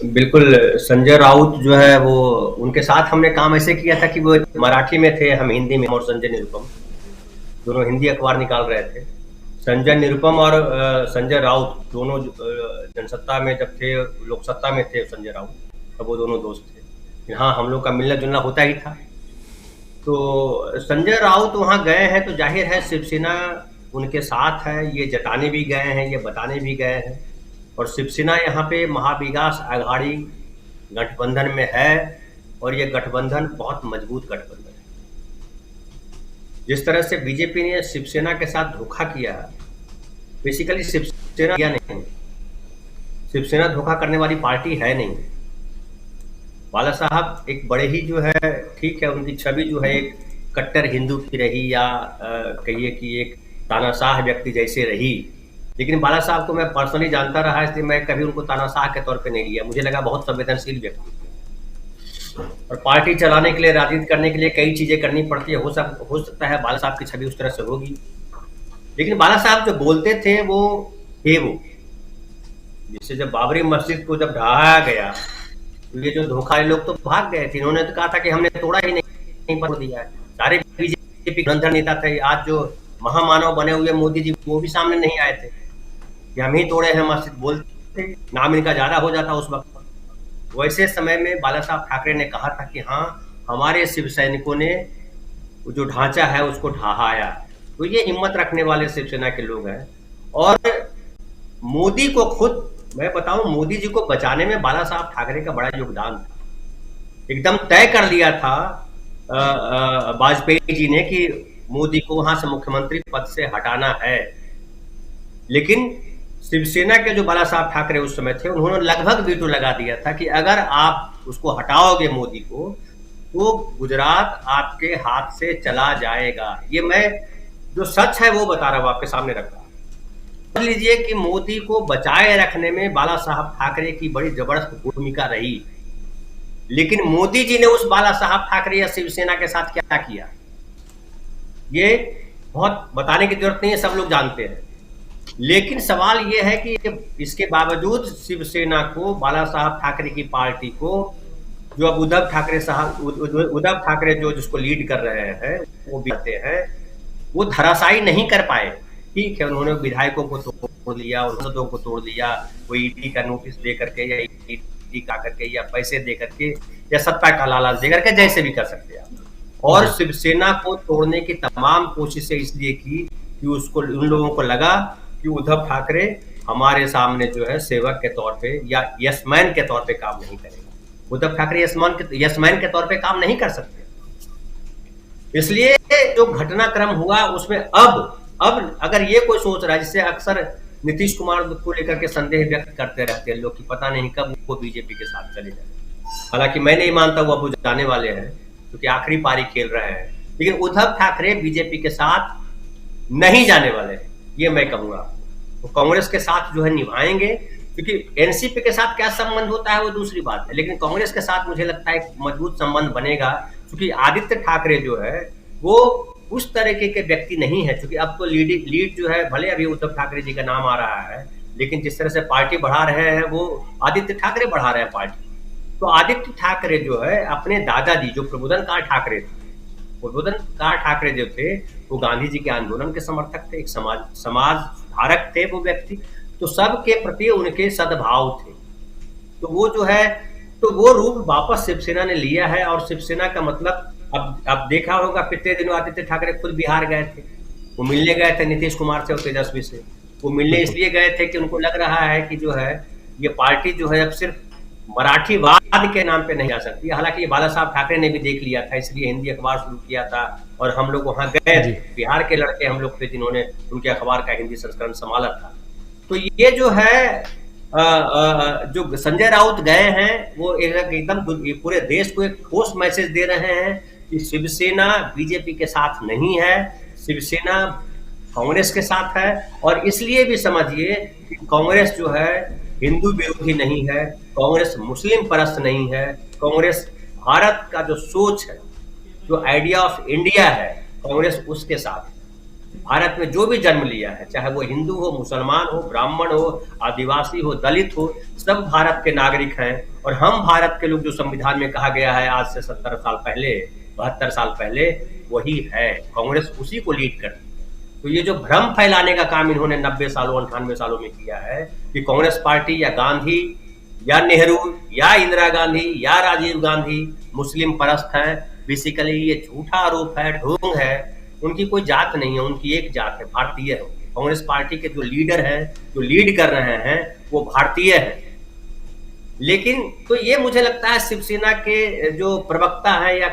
बिल्कुल, संजय राउत जो है वो उनके साथ हमने काम ऐसे किया था कि वो मराठी में थे, हम हिंदी में और संजय निरुपम, दोनों हिंदी अखबार निकाल रहे थे। संजय निरुपम और संजय राउत दोनों जनसत्ता में जब थे, लोकसत्ता में थे संजय राउत, तब वो दोनों दोस्त थे। हाँ, हम लोग का मिलना-जुलना होता ही था। तो संजय राउत वहाँ गए हैं तो ज़ाहिर है शिवसेना उनके साथ है, ये जताने भी गए हैं, ये बताने भी गए हैं। और शिवसेना यहाँ पे महाविकास आघाड़ी गठबंधन में है और ये गठबंधन बहुत मजबूत गठबंधन है। जिस तरह से बीजेपी ने शिवसेना के साथ धोखा किया, बेसिकली शिवसेना किया नहीं, शिवसेना धोखा करने वाली पार्टी है नहीं। बाला साहब एक बड़े ही जो है, ठीक है, उनकी छवि जो है एक कट्टर हिंदू की रही या कहिए कि एक तानाशाह व्यक्ति जैसे रही, लेकिन बाला साहब को मैं पर्सनली जानता रहा, इसलिए मैं कभी उनको तानाशाह के तौर पे नहीं लिया। मुझे लगा बहुत संवेदनशील व्यक्ति और पार्टी चलाने के लिए, राजनीति करने के लिए कई चीजें करनी पड़ती है। हो सकता है बाला साहब की छवि उस तरह से होगी, लेकिन बाला साहब जो बोलते थे वो थे वो। जिससे जब बाबरी मस्जिद को जब ढहाया गया तो ये जो धोखाधड़ी लोग तो भाग गए थे, इन्होंने तो कहा था कि हमने तोड़ा ही नहीं पर दिया है। सारे बीजेपी धुरंधर नेता थे, आज जो महामानव बने हुए मोदी जी वो भी सामने नहीं आए थे कि हम ही तोड़े हैं मस्जिद, बोलते नाम इनका ज्यादा हो जाता उस वक्त। वैसे समय में बाला साहब ठाकरे ने कहा था कि हाँ, हमारे शिव सैनिकों ने जो ढांचा है उसको ढहाया। तो ये हिम्मत रखने वाले शिवसेना के लोग हैं। और मोदी को खुद मैं बताऊं, मोदी जी को बचाने में बाला साहब ठाकरे का बड़ा योगदान था। एकदम तय कर लिया था वाजपेयी जी ने कि मोदी को वहां से मुख्यमंत्री पद से हटाना है, लेकिन शिवसेना के जो बाला साहब ठाकरे उस समय थे, उन्होंने लगभग वीटो लगा दिया था कि अगर आप उसको हटाओगे मोदी को, तो गुजरात आपके हाथ से चला जाएगा। ये मैं जो सच है वो बता रहा हूं, आपके सामने रख रहा हूं। समझ लीजिए कि मोदी को बचाए रखने में बाला साहब ठाकरे की बड़ी जबरदस्त भूमिका रही, लेकिन मोदी जी ने उस बाला साहब ठाकरे या शिवसेना के साथ क्या किया, ये बहुत बताने की जरूरत नहीं है, सब लोग जानते हैं। लेकिन सवाल ये है कि इसके बावजूद शिवसेना को, बाला साहब ठाकरे की पार्टी को, जो अब उद्धव ठाकरे जो जिसको लीड कर रहे हैं वो भी आते हैं, वो धराशायी नहीं कर पाए। ठीक है, उन्होंने विधायकों को तोड़ दिया, सांसदों को तोड़ दिया, कोई ईडी का नोटिस दे करके या ईडी का करके या पैसे दे करके या सत्ता का लालच दे करके, जैसे भी कर सकते हैं। और शिवसेना को तोड़ने की तमाम कोशिशें इसलिए की कि उसको, उन लोगों को लगा कि उद्धव ठाकरे हमारे सामने जो है सेवक के तौर पे या यसमैन के तौर पे काम नहीं करेगा। उद्धव ठाकरे यसमैन के तौर पे काम नहीं कर सकते। इसलिए जो घटनाक्रम हुआ उसमें अब अगर ये कोई सोच रहा है, जिससे अक्सर नीतीश कुमार को लेकर के संदेह व्यक्त करते रहते हैं लोग कि पता नहीं कब वो बीजेपी के साथ चले जाए। हालांकि मैं नहीं मानता वो अब जाने वाले हैं, क्योंकि आखिरी पारी खेल रहे हैं, लेकिन उद्धव ठाकरे बीजेपी के साथ नहीं जाने वाले हैं, ये मैं कहूंगा। वो कांग्रेस के साथ जो है निभाएंगे, क्योंकि एनसीपी के साथ क्या संबंध होता है वो दूसरी बात है, लेकिन कांग्रेस के साथ मुझे लगता है एक मजबूत संबंध बनेगा, क्योंकि आदित्य ठाकरे जो है वो उस तरीके के व्यक्ति नहीं है। क्योंकि अब तो लीड जो है, भले अभी उद्धव ठाकरे जी का नाम आ रहा है, लेकिन जिस तरह से पार्टी बढ़ा रहे हैं वो आदित्य ठाकरे बढ़ा रहे हैं पार्टी। तो आदित्य ठाकरे जो है अपने दादाजी जो प्रबोधनकार ठाकरे थे, प्रबोधनकार ठाकरे जो थे वो गांधी जी के आंदोलन के समर्थक थे, एक समाज सुधारक थे वो व्यक्ति। तो सबके प्रति उनके सद्भाव थे। तो वो जो है, तो वो रूप वापस शिवसेना ने लिया है। और शिवसेना का मतलब अब देखा होगा, पिछले दिनों आदित्य ठाकरे खुद बिहार गए थे, वो मिलने गए थे नीतीश कुमार से और तेजस्वी से। वो मिलने इसलिए गए थे कि उनको लग रहा है कि जो है ये पार्टी जो है अब सिर्फ मराठीवाद के नाम पे नहीं जा सकती। हालांकि ये बाला साहब ठाकरे ने भी देख लिया था, इसलिए हिंदी अखबार शुरू किया था और हम लोग वहां गए थे। बिहार के लड़के हम लोग थे जिन्होंने उनके अखबार का हिंदी संस्करण संभाला था। तो ये जो है जो संजय राउत गए हैं वो एकदम पूरे देश को एक ठोस मैसेज दे रहे हैं कि शिवसेना बीजेपी के साथ नहीं है, शिवसेना कांग्रेस के साथ है। और इसलिए भी समझिए कि कांग्रेस जो है हिंदू विरोधी नहीं है, कांग्रेस मुस्लिम परस्त नहीं है, कांग्रेस भारत का जो सोच है, जो आइडिया ऑफ इंडिया है, कांग्रेस उसके साथ है। भारत में जो भी जन्म लिया है, चाहे वो हिंदू हो, मुसलमान हो, ब्राह्मण हो, आदिवासी हो, दलित हो, सब भारत के नागरिक हैं। और हम भारत के लोग, जो संविधान में कहा गया है आज से 70 साल पहले, 72 साल पहले, वही है। कांग्रेस उसी को लीड करती है। तो ये जो भ्रम फैलाने का काम इन्होंने 90 सालों 98 सालों में किया है कि कांग्रेस पार्टी या गांधी या नेहरू या इंदिरा गांधी या राजीव गांधी मुस्लिम परस्त है, बेसिकली ये झूठा आरोप है, ढोंग है। उनकी कोई जात नहीं है, उनकी एक जात है, भारतीय है। कांग्रेस पार्टी के जो लीडर हैं, जो लीड कर रहे हैं, वो भारतीय है। लेकिन तो ये मुझे लगता है शिवसेना के जो प्रवक्ता है, या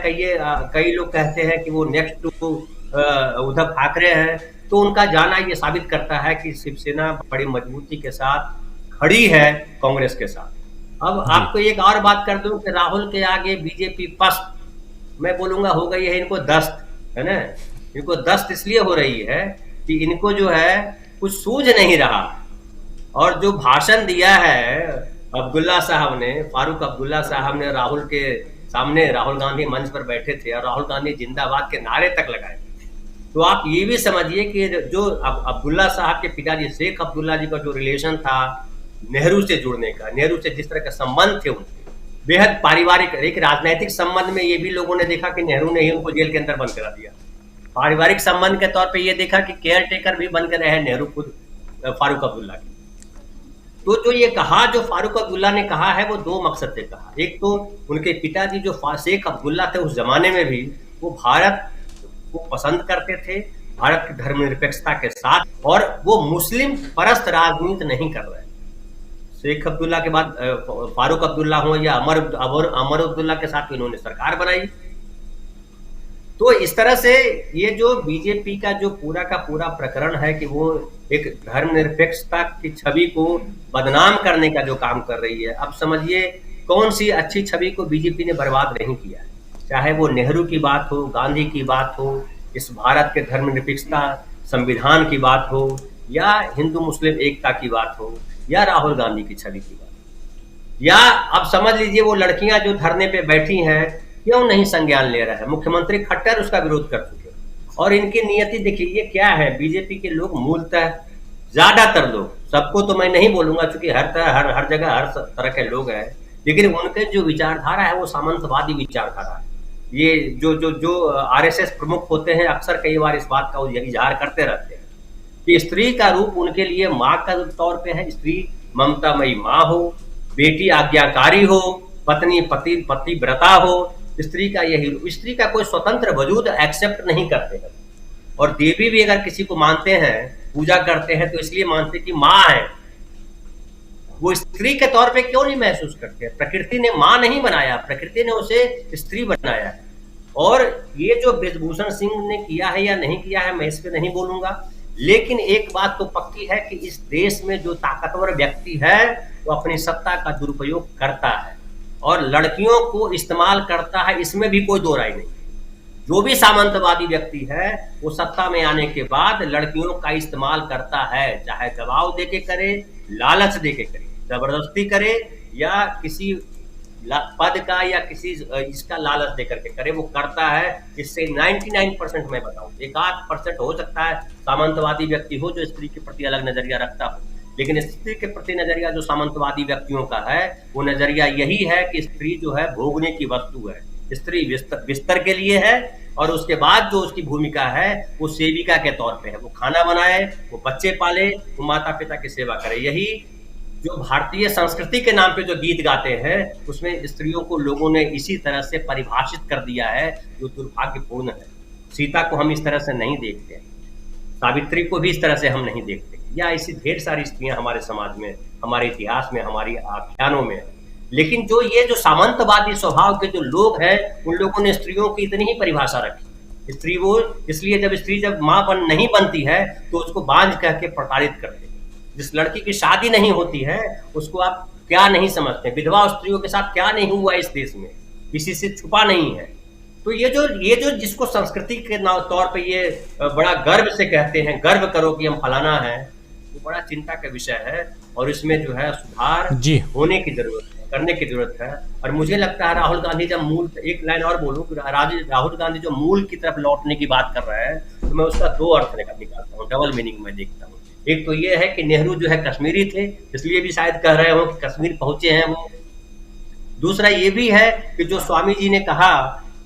कई लोग कहते हैं कि वो नेक्स्ट टू उद्धव ठाकरे हैं, तो उनका जाना ये साबित करता है कि शिवसेना बड़ी मजबूती के साथ खड़ी है कांग्रेस के साथ। अब आपको एक और बात कर दूं कि राहुल के आगे बीजेपी पस्त, मैं बोलूंगा हो गई है इनको दस्त, है ना। इनको दस्त इसलिए हो रही है कि इनको जो है कुछ सूझ नहीं रहा। और जो भाषण दिया है अब्दुल्ला साहब ने, फारूक अब्दुल्ला साहब ने राहुल के सामने, राहुल गांधी मंच पर बैठे थे और राहुल गांधी जिंदाबाद के नारे तक लगाए। तो आप ये भी समझिए कि जो अब्दुल्ला साहब के पिताजी शेख अब्दुल्ला जी का जो रिलेशन था नेहरू से जुड़ने का, नेहरू से जिस तरह के संबंध थे उनके, बेहद पारिवारिक, एक राजनीतिक संबंध में ये भी लोगों ने देखा कि नेहरू ने ही उनको जेल के अंदर बंद करा दिया। पारिवारिक संबंध के तौर पे ये देखा कि केयर टेकर भी बन कर रहे नेहरू खुद फारूक अब्दुल्ला के। तो जो ये कहा, जो फारूक अब्दुल्ला ने कहा है, वो दो मकसद से कहा। एक तो उनके पिताजी जो शेख अब्दुल्ला थे उस जमाने में भी वो भारत को पसंद करते थे, भारत की धर्मनिरपेक्षता के साथ, और वो मुस्लिम परस्त राजनीति नहीं कर रहे। शेख अब्दुल्ला के बाद फारूक अब्दुल्ला हो या अमर अब्दुल्ला के साथ इन्होंने सरकार बनाई। तो इस तरह से ये जो बीजेपी का जो पूरा का पूरा प्रकरण है कि वो एक धर्मनिरपेक्षता की छवि को बदनाम करने का जो काम कर रही है। अब समझिए कौन सी अच्छी छवि को बीजेपी ने बर्बाद नहीं किया है। चाहे वो नेहरू की बात हो, गांधी की बात हो, इस भारत के धर्मनिरपेक्षता संविधान की बात हो, या हिंदू मुस्लिम एकता की बात हो, या राहुल गांधी की छवि की बात, या अब समझ लीजिए वो लड़कियां जो धरने पे बैठी हैं क्यों नहीं संज्ञान ले रहा है। मुख्यमंत्री खट्टर उसका विरोध कर चुके। और इनकी नियति देखिए ये क्या है। बीजेपी के लोग मूलतः, ज्यादातर लोग, सबको तो मैं नहीं बोलूंगा क्योंकि हर जगह हर तरह के लोग हैं, लेकिन उनके जो विचारधारा है वो सामंतवादी विचारधारा है। ये जो आरएसएस प्रमुख होते हैं अक्सर कई बार इस बात का इजहार करते रहते हैं कि स्त्री का रूप उनके लिए माँ का तौर पे है। स्त्री ममतामयी माँ हो, बेटी आज्ञाकारी हो, पत्नी पतिव्रता हो। स्त्री का यही, स्त्री का कोई स्वतंत्र वजूद एक्सेप्ट नहीं करते हैं। और देवी भी अगर किसी को मानते हैं, पूजा करते हैं, तो इसलिए मानते कि माँ है, वो स्त्री के तौर पे क्यों नहीं महसूस करते। प्रकृति ने माँ नहीं बनाया, प्रकृति ने उसे स्त्री बनाया है। और ये जो ब्रजभूषण सिंह ने किया है या नहीं किया है मैं इस पे नहीं बोलूंगा, लेकिन एक बात तो पक्की है कि इस देश में जो ताकतवर व्यक्ति है वो अपनी सत्ता का दुरुपयोग करता है और लड़कियों को इस्तेमाल करता है, इसमें भी कोई दो राय नहीं। जो भी सामंतवादी व्यक्ति है वो सत्ता में आने के बाद लड़कियों का इस्तेमाल करता है, चाहे दबाव देके करे, लालच देके करे, जबरदस्ती करे, या किसी पद का या किसी इसका लालच देकर के करे, वो करता है। इससे 99% मैं बताऊं, 1-8% हो सकता है सामंतवादी व्यक्ति हो जो स्त्री के प्रति अलग नजरिया रखता हो, लेकिन स्त्री के प्रति नजरिया जो सामंतवादी व्यक्तियों का है वो नजरिया यही है कि स्त्री जो है भोगने की वस्तु है, स्त्री बिस्तर के लिए है, और उसके बाद जो उसकी भूमिका है वो सेविका के तौर पे है। वो खाना बनाए, वो बच्चे पाले, वो माता पिता की सेवा करे। यही जो भारतीय संस्कृति के नाम पे जो गीत गाते हैं उसमें स्त्रियों को लोगों ने इसी तरह से परिभाषित कर दिया है, जो दुर्भाग्यपूर्ण है। सीता को हम इस तरह से नहीं देखते, सावित्री को भी इस तरह से हम नहीं देखते, या ऐसी ढेर सारी स्त्रियां हमारे समाज में, हमारे इतिहास में, हमारी आख्यानों में। लेकिन जो ये जो सामंतवादी स्वभाव के जो लोग हैं उन लोगों ने स्त्रियों की इतनी ही परिभाषा रखी। स्त्री वो इसलिए जब माँ नहीं बनती है तो उसको बांझ कह के प्रताड़ित करते हैं। जिस लड़की की शादी नहीं होती है उसको आप क्या नहीं समझते, विधवा स्त्रियों के साथ क्या नहीं हुआ इस देश में, किसी से छुपा नहीं है। तो ये जो जिसको संस्कृति के तौर पे ये बड़ा गर्व से कहते हैं, गर्व करो कि हम फलाना है, वो बड़ा चिंता का विषय है। और इसमें जो है सुधार होने की जरूरत है, करने की जरूरत है। और मुझे लगता है राहुल गांधी जब मूल, एक लाइन और बोलूं, राहुल गांधी जो मूल की तरफ लौटने की बात कर रहा है तो मैं उसका दो अर्थ निकालता हूं। हूँ, डबल मीनिंग मैं देखता हूँ। एक तो ये है कि नेहरू जो है कश्मीरी थे, इसलिए भी शायद कह रहे हो कि कश्मीर पहुंचे हैं वो। दूसरा ये भी है कि जो स्वामी जी ने कहा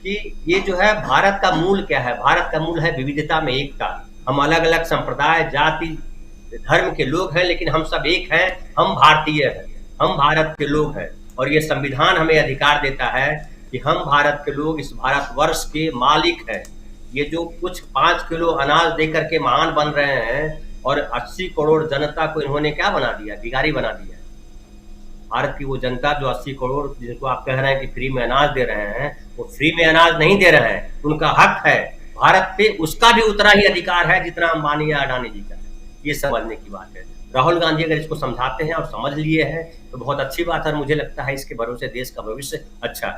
कि ये जो है भारत का मूल क्या है, भारत का मूल है विविधता में एकता। हम अलग अलग संप्रदाय, जाति, धर्म के लोग हैं, लेकिन हम सब एक हैं, हम भारतीय हैं, हम भारत के लोग हैं। और ये संविधान हमें अधिकार देता है कि हम भारत के लोग इस भारतवर्ष के मालिक हैं। ये जो कुछ 5 किलो अनाज देकर के महान बन रहे हैं और 80 करोड़ जनता को इन्होंने क्या बना दिया, भिखारी बना दिया। भारत की वो जनता जो 80 करोड़ जिनको आप कह रहे हैं कि फ्री में अनाज दे रहे हैं, वो फ्री में अनाज नहीं दे रहे हैं, उनका हक है। भारत पे उसका भी उतना ही अधिकार है जितना अंबानी या अडानी जी का है। ये समझने की बात है। राहुल गांधी अगर इसको समझाते हैं और समझ लिए हैं तो बहुत अच्छी बात है। मुझे लगता है इसके भरोसे देश का भविष्य अच्छा है।